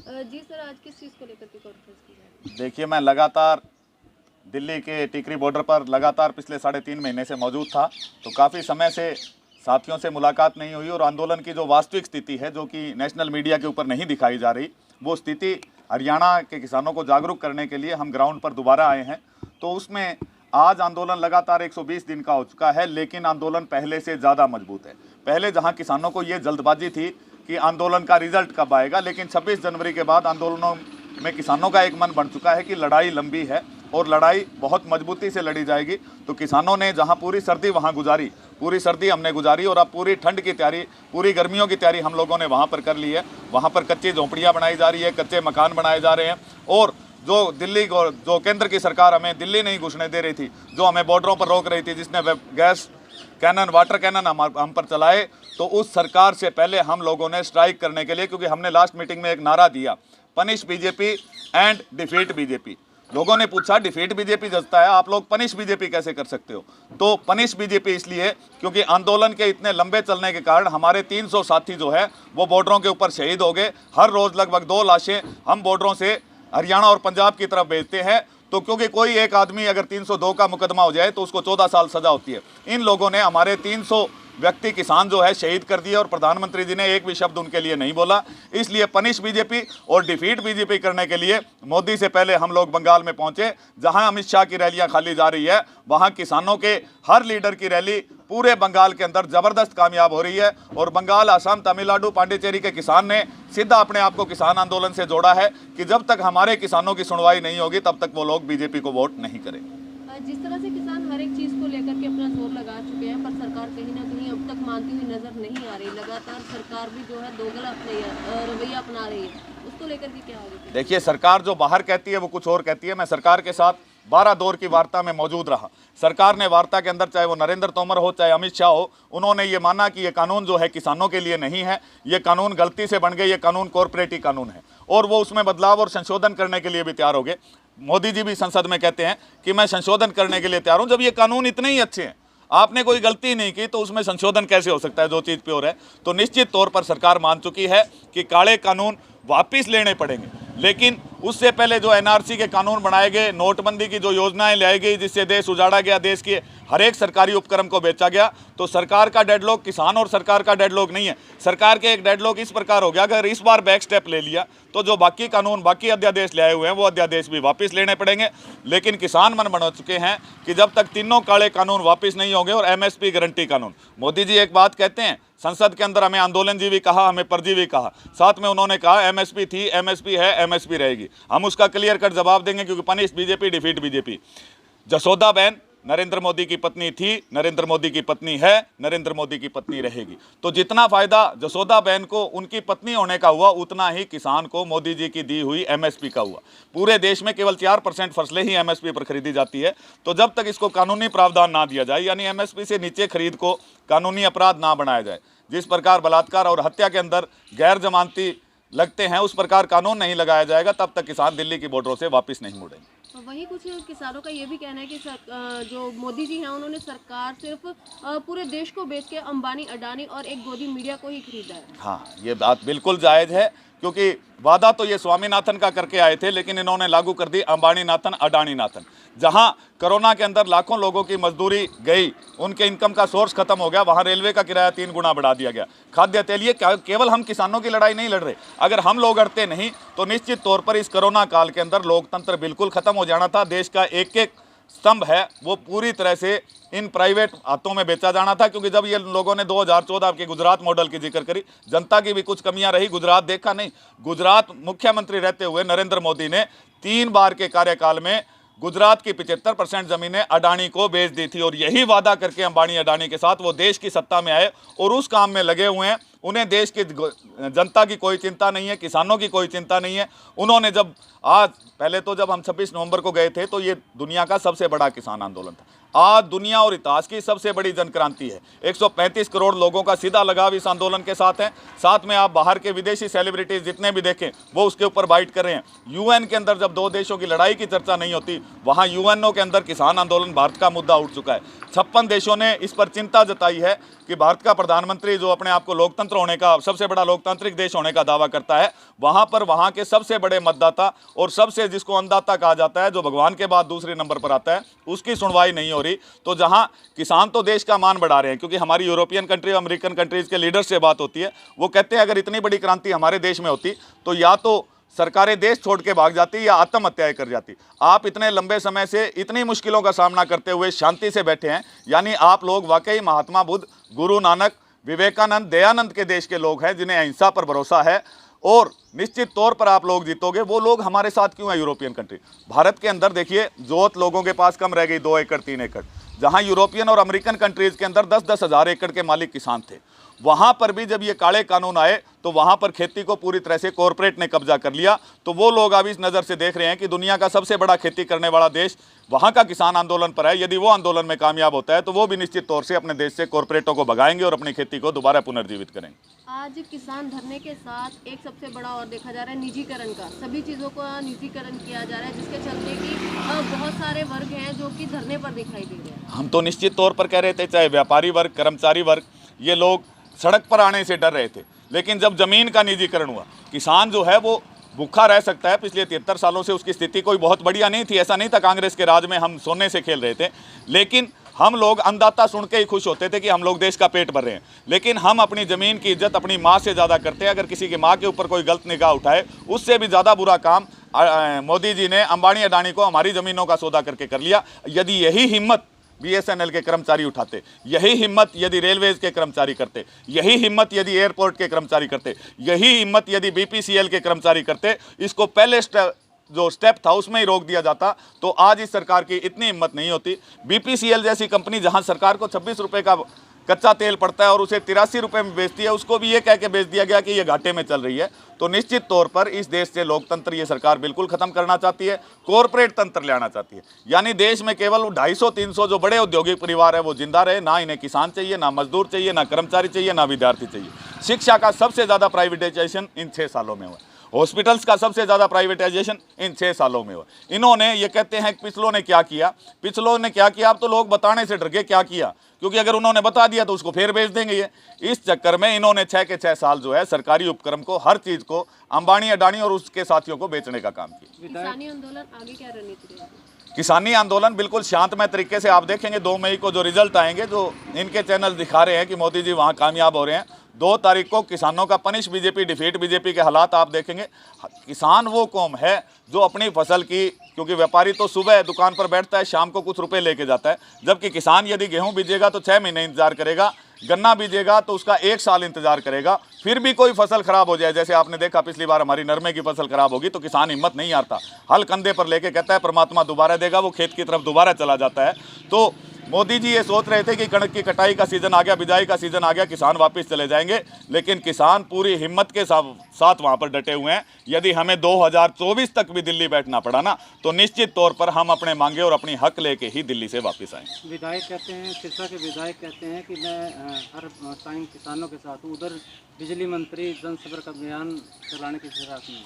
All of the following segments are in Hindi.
जी सर, आज किस चीज़ को लेकर के कॉन्फ्रेंस की जाएगी? देखिए, मैं लगातार दिल्ली के टिकरी बॉर्डर पर लगातार पिछले 3.5 महीने से मौजूद था, तो काफ़ी समय से साथियों से मुलाकात नहीं हुई और आंदोलन की जो वास्तविक स्थिति है, जो कि नेशनल मीडिया के ऊपर नहीं दिखाई जा रही, वो स्थिति हरियाणा के किसानों को जागरूक करने के लिए हम ग्राउंड पर दोबारा आए हैं। तो उसमें आज आंदोलन लगातार 120 दिन का हो चुका है, लेकिन आंदोलन पहले से ज़्यादा मजबूत है। पहले जहां किसानों को ये जल्दबाजी थी कि आंदोलन का रिजल्ट कब आएगा, लेकिन 26 जनवरी के बाद आंदोलनों में किसानों का एक मन बन चुका है कि लड़ाई लंबी है और लड़ाई बहुत मजबूती से लड़ी जाएगी। तो किसानों ने जहां पूरी सर्दी वहां गुजारी, पूरी सर्दी हमने गुजारी और अब पूरी ठंड की तैयारी, पूरी गर्मियों की तैयारी हम लोगों ने वहां पर कर ली है। वहां पर कच्ची झोंपड़ियां बनाई जा रही है, कच्चे मकान बनाए जा रहे हैं और जो दिल्ली को, जो केंद्र की सरकार हमें दिल्ली नहीं घुसने दे रही थी, जो हमें बॉर्डरों पर रोक रही थी, जिसने गैस कैनन, वाटर कैनन हम पर चलाए, तो उस सरकार से पहले हम लोगों ने स्ट्राइक करने के लिए, क्योंकि हमने लास्ट मीटिंग में एक नारा दिया, punish BJP and defeat BJP. लोगों ने पूछा डिफीट बीजेपी जचता है, आप लोग पनिश बीजेपी कैसे कर सकते हो? तो पनिश बीजेपी इसलिए क्योंकि आंदोलन के इतने लंबे चलने के कारण हमारे 300 साथी जो है वो बॉर्डरों के ऊपर शहीद हो गए। हर रोज लगभग 2 लाशें हम बॉर्डरों से हरियाणा और पंजाब की तरफ भेजते हैं। तो क्योंकि कोई एक आदमी अगर 302 का मुकदमा हो जाए तो उसको 14 साल सजा होती है। इन लोगों ने हमारे 300 व्यक्ति किसान जो है शहीद कर दिए और प्रधानमंत्री जी ने एक भी शब्द उनके लिए नहीं बोला। इसलिए पनिश बीजेपी और डिफीट बीजेपी करने के लिए मोदी से पहले हम लोग बंगाल में पहुंचे, जहां अमित शाह की रैलियां खाली जा रही है, वहां किसानों के हर लीडर की रैली पूरे बंगाल के अंदर जबरदस्त कामयाब हो रही है। और बंगाल, असम, तमिलनाडु, पांडिचेरी के किसान ने सीधा अपने आप को किसान आंदोलन से जोड़ा है कि जब तक हमारे किसानों की सुनवाई नहीं होगी तब तक वो लोग बीजेपी को वोट नहीं करेंगे। जिस तरह से किसान हर एक चीज़ को लेकर के अपना जोर लगा चुके हैं, पर सरकार कहीं ना कहीं अब तक मानती हुई नजर नहीं आ रही। लगातार सरकार भी जो है दोगला रवैया अपना रही है, उसको लेकर के क्या आगे? देखिए, सरकार जो बाहर कहती है वो कुछ और कहती है। मैं सरकार के साथ 12 दौर की वार्ता में मौजूद रहा। सरकार ने वार्ता के अंदर, चाहे वो नरेंद्र तोमर हो चाहे अमित शाह हो, उन्होंने ये माना कि ये कानून जो है किसानों के लिए नहीं है, ये कानून गलती से बन गए, ये कानून कॉर्पोरेटी कानून है और वो उसमें बदलाव और संशोधन करने के लिए भी तैयार हो गए। मोदी जी भी संसद में कहते हैं कि मैं संशोधन करने के लिए तैयार हूं। जब ये कानून इतने ही अच्छे हैं, आपने कोई गलती नहीं की, तो उसमें संशोधन कैसे हो सकता है जो चीज़ प्योर है? तो निश्चित तौर पर सरकार मान चुकी है कि काले कानून वापिस लेने पड़ेंगे, लेकिन उससे पहले जो एनआरसी के कानून बनाए गए, नोटबंदी की जो योजनाएं लाई गई जिससे देश उजाड़ा गया, देश के हर एक सरकारी उपक्रम को बेचा गया, तो सरकार का डेडलॉक किसान और सरकार का डेडलॉक नहीं है। सरकार के एक डेडलॉक इस प्रकार हो गया, अगर इस बार बैक स्टेप ले लिया तो जो बाकी कानून, बाकी अध्यादेश ले आए हुए हैं वो अध्यादेश भी वापस लेने पड़ेंगे। लेकिन किसान मन बना चुके हैं कि जब तक तीनों काले कानून वापस नहीं होंगे और एमएसपी गारंटी कानून, मोदी जी एक बात कहते हैं, संसद के अंदर हमें आंदोलनजीवी कहा, हमें परजीवी कहा, साथ में उन्होंने कहा एमएसपी थी, एमएसपी है, एमएसपी रहेगी। हम उसका क्लियर कट जवाब देंगे, क्योंकि punish BJP, defeat BJP. Jasoda बहन नरेंद्र मोदी की पत्नी थी, नरेंद्र मोदी की पत्नी है, नरेंद्र मोदी की पत्नी रहेगी। तो जितना फायदा जसोदा बहन को उनकी पत्नी होने का हुआ, उतना ही किसान को मोदी जी की दी हुई एमएसपी का हुआ। पूरे देश में केवल 4% फसलें ही एमएसपी पर खरीदी जाती है। तो जब तक इसको कानूनी प्रावधान ना दिया जाए, यानी एमएसपी से नीचे खरीद को कानूनी अपराध ना बनाया जाए, जिस प्रकार बलात्कार और हत्या के अंदर गैर जमानती लगते हैं उस प्रकार कानून नहीं लगाया जाएगा, तब तक किसान दिल्ली की बॉर्डरों से वापस नहीं मुड़ेंगे। वहीं कुछ किसानों का ये भी कहना है कि जो मोदी जी हैं उन्होंने सरकार सिर्फ पूरे देश को बेच के अंबानी, अडानी और एक गोदी मीडिया को ही खरीदा है। हाँ, ये बात बिल्कुल जायज़ है, क्योंकि वादा तो ये स्वामीनाथन का करके आए थे, लेकिन इन्होंने लागू कर दी अंबानी नाथन, अडानी नाथन। जहां कोरोना के अंदर लाखों लोगों की मजदूरी गई, उनके इनकम का सोर्स खत्म हो गया, वहां रेलवे का किराया 3 गुना बढ़ा दिया गया। खाद्य तेल, ये केवल हम किसानों की लड़ाई नहीं लड़ रहे। अगर हम लोग अड़ते नहीं तो निश्चित तौर पर इस कोरोना काल के अंदर लोकतंत्र बिल्कुल खत्म हो जाना था। देश का एक एक स्तंभ है वो पूरी तरह से इन प्राइवेट हाथों में बेचा जाना था। क्योंकि जब ये लोगों ने 2014 के गुजरात मॉडल की जिक्र करी, जनता की भी कुछ कमियां रही, गुजरात देखा नहीं। गुजरात मुख्यमंत्री रहते हुए नरेंद्र मोदी ने 3 बार के कार्यकाल में गुजरात की 75% जमीनें अडानी को बेच दी थी और यही वादा करके अंबानी अडानी के साथ वो देश की सत्ता में आए और उस काम में लगे हुए हैं। उन्हें देश की जनता की कोई चिंता नहीं है, किसानों की कोई चिंता नहीं है। उन्होंने जब आज, पहले तो जब हम 26 नवंबर को गए थे तो ये दुनिया का सबसे बड़ा किसान आंदोलन था। आज दुनिया और इतिहास की सबसे बड़ी जनक्रांति है। 135 करोड़ लोगों का सीधा लगाव इस आंदोलन के साथ है। साथ में आप बाहर के विदेशी सेलिब्रिटीज जितने भी देखें वो उसके ऊपर बाइट कर रहे हैं। यूएन के अंदर जब दो देशों की लड़ाई की चर्चा नहीं होती, वहाँ यूएनओ के अंदर किसान आंदोलन भारत का मुद्दा उठ चुका है। 56 देशों ने इस पर चिंता जताई है कि भारत का प्रधानमंत्री जो अपने आप को लोकतंत्र होने का, सबसे बड़ा लोकतांत्रिक देश होने का दावा करता है, वहाँ पर वहाँ के सबसे बड़े मतदाता और सबसे जिसको अन्नदाता कहा जाता है, जो भगवान के बाद दूसरे नंबर पर आता है, उसकी सुनवाई नहीं हो रही। तो जहाँ किसान तो देश का मान बढ़ा रहे हैं, क्योंकि हमारी यूरोपियन कंट्री, अमेरिकन कंट्रीज़ के लीडर्स से बात होती है, वो कहते हैं अगर इतनी बड़ी क्रांति हमारे देश में होती तो या तो सरकारें देश छोड़ के भाग जाती या आत्महत्याएं कर जाती। आप इतने लंबे समय से इतनी मुश्किलों का सामना करते हुए शांति से बैठे हैं, यानी आप लोग वाकई महात्मा बुद्ध, गुरु नानक, विवेकानंद, दयानंद के देश के लोग हैं जिन्हें अहिंसा पर भरोसा है और निश्चित तौर पर आप लोग जीतोगे। वो लोग हमारे साथ क्यों है यूरोपियन कंट्री? भारत के अंदर देखिए जोत लोगों के पास कम रह गई, 2 एकड़ 3 एकड़, जहां यूरोपियन और अमेरिकन कंट्रीज़ के अंदर 10-10 हज़ार एकड़ के मालिक किसान थे। वहां पर भी जब ये काले कानून आए तो वहां पर खेती को पूरी तरह से कॉरपोरेट ने कब्जा कर लिया। तो वो लोग अब इस नज़र से देख रहे हैं कि दुनिया का सबसे बड़ा खेती करने वाला देश वहां का किसान आंदोलन पर है। यदि वो आंदोलन में कामयाब होता है तो वो भी निश्चित तौर से अपने देश से कॉरपोरेटों को भगाएंगे और अपनी खेती को दोबारा पुनर्जीवित करेंगे। आज किसान धरने के साथ एक सबसे बड़ा और देखा जा रहा है निजीकरण का, सभी चीज़ों का निजीकरण किया जा रहा है, जिसके चलते कि बहुत सारे वर्ग हैं जो कि धरने पर दिखाई दे रहे हैं। हम तो निश्चित तौर पर कह रहे थे, चाहे व्यापारी वर्ग, कर्मचारी वर्ग, ये लोग सड़क पर आने से डर रहे थे, लेकिन जब जमीन का निजीकरण हुआ, किसान जो है वो भूखा रह सकता है। पिछले 73 सालों से उसकी स्थिति कोई बहुत बढ़िया नहीं थी, ऐसा नहीं था कांग्रेस के राज में हम सोने से खेल रहे थे, लेकिन हम लोग अन्नदाता सुन के ही खुश होते थे कि हम लोग देश का पेट भर रहे हैं। लेकिन हम अपनी ज़मीन की इज्जत अपनी माँ से ज़्यादा करते हैं। अगर किसी की माँ के ऊपर कोई गलत निगाह उठाए, उससे भी ज़्यादा बुरा काम मोदी जी ने अंबानी अडानी को हमारी ज़मीनों का सौदा करके कर लिया। यदि यही हिम्मत BSNL के कर्मचारी उठाते, यही हिम्मत यदि रेलवेज के कर्मचारी करते, यही हिम्मत यदि एयरपोर्ट के कर्मचारी करते, यही हिम्मत यदि BPCL के कर्मचारी करते, इसको पहले जो स्टेप था उसमें ही रोक दिया जाता, तो आज इस सरकार की इतनी हिम्मत नहीं होती। BPCL जैसी कंपनी जहां सरकार को 26 रुपये का कच्चा तेल पड़ता है और उसे 83 रुपये में बेचती है, उसको भी ये कह के बेच दिया गया कि ये घाटे में चल रही है। तो निश्चित तौर पर इस देश से लोकतंत्र ये सरकार बिल्कुल खत्म करना चाहती है, कॉरपोरेट तंत्र लाना चाहती है। यानी देश में केवल 250-300 जो बड़े औद्योगिक परिवार है वो जिंदा रहे, ना इन्हें किसान चाहिए, ना मजदूर चाहिए, ना कर्मचारी चाहिए, ना विद्यार्थी चाहिए। शिक्षा का सबसे ज़्यादा प्राइवेटाइजेशन इन 6 सालों में हुआ, हॉस्पिटल्स का सबसे ज़्यादा प्राइवेटाइजेशन इन 6 सालों में हुआ। इन्होंने ये कहते हैं कि पिछलों ने क्या किया, पिछलों ने क्या किया, अब तो लोग बताने से डर गए क्या किया, क्योंकि अगर उन्होंने बता दिया तो उसको फिर बेच देंगे ये। इस चक्कर में इन्होंने 6 के 6 साल जो है सरकारी उपक्रम को, हर चीज़ को अंबानी अडानी और उसके साथियों को बेचने का काम किया। किसानी आंदोलन आगे क्या रणनीति रहेगी? किसानी आंदोलन बिल्कुल शांतमय तरीके से आप देखेंगे 2 मई को जो रिजल्ट आएंगे, जो इनके चैनल दिखा रहे हैं कि मोदी जी वहाँ कामयाब हो रहे हैं। 2 तारीख को किसानों का पनिश बीजेपी, डिफीट बीजेपी के हालात आप देखेंगे। किसान वो कौम है जो अपनी फसल की, क्योंकि व्यापारी तो सुबह दुकान पर बैठता है, शाम को कुछ रुपए लेके जाता है, जबकि किसान यदि गेहूं बीजेगा तो 6 महीने इंतजार करेगा, गन्ना बीजेगा तो उसका 1 साल इंतजार करेगा। फिर भी कोई फसल खराब हो जाए, जैसे आपने देखा पिछली बार हमारी नरमे की फसल खराब होगी तो किसान हिम्मत नहीं हारता, हल कंधे पर लेके कहता है परमात्मा दोबारा देगा, वो खेत की तरफ दोबारा चला जाता है। तो मोदी जी ये सोच रहे थे कि कणक की कटाई का सीजन आ गया, बिजाई का सीजन आ गया, किसान वापस चले जाएंगे, लेकिन किसान पूरी हिम्मत के साथ वहाँ पर डटे हुए हैं। यदि हमें 2024 तक भी दिल्ली बैठना पड़ा ना, तो निश्चित तौर पर हम अपने मांगे और अपनी हक लेके ही दिल्ली से वापस आएंगे। विधायक कहते हैं, सिरसा के विधायक कहते हैं कि मैं हर टाइम किसानों के साथ हूँ, उधर बिजली मंत्री जनसंपर्क अभियान चलाने की साथ नहीं।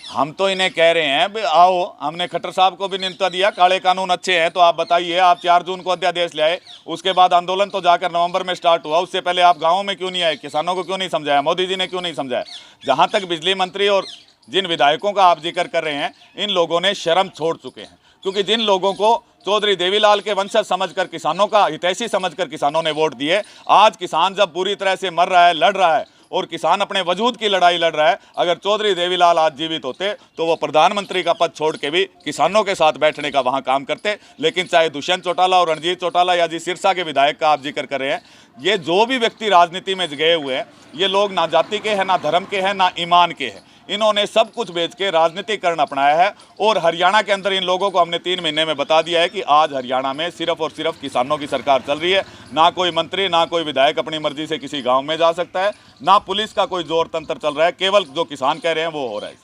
हम तो इन्हें कह रहे हैं आओ, हमने खट्टर साहब को भी न्योता दिया, काले कानून अच्छे हैं तो आप बताइए, आप 4 जून को अध्यादेश ले आए, उसके बाद आंदोलन तो जाकर नवंबर में स्टार्ट हुआ, उससे पहले आप गाँव में क्यों नहीं आए, किसानों को क्यों नहीं समझाया, मोदी जी ने क्यों नहीं समझाया? जहाँ तक बिजली मंत्री और जिन विधायकों का आप जिक्र कर रहे हैं, इन लोगों ने शर्म छोड़ चुके हैं, क्योंकि जिन लोगों को चौधरी देवीलाल के वंशज समझकर, किसानों का हितैषी समझकर किसानों ने वोट दिए, आज किसान जब बुरी तरह से मर रहा है, लड़ रहा है और किसान अपने वजूद की लड़ाई लड़ रहा है, अगर चौधरी देवीलाल आज जीवित होते तो वो प्रधानमंत्री का पद छोड़ के भी किसानों के साथ बैठने का वहाँ काम करते। लेकिन चाहे दुष्यंत चौटाला और रणजीत चौटाला या जिस सिरसा के विधायक का आप जिक्र कर रहे हैं, ये जो भी व्यक्ति राजनीति में गए हुए हैं, ये लोग ना जाति के हैं, ना धर्म के हैं, ना ईमान के हैं। इन्होंने सब कुछ बेच के राजनीतिकरण अपनाया है। और हरियाणा के अंदर इन लोगों को हमने 3 महीने में बता दिया है कि आज हरियाणा में सिर्फ और सिर्फ किसानों की सरकार चल रही है। ना कोई मंत्री, ना कोई विधायक अपनी मर्जी से किसी गांव में जा सकता है, ना पुलिस का कोई जोर तंत्र चल रहा है, केवल जो किसान कह रहे हैं वो हो रहा है।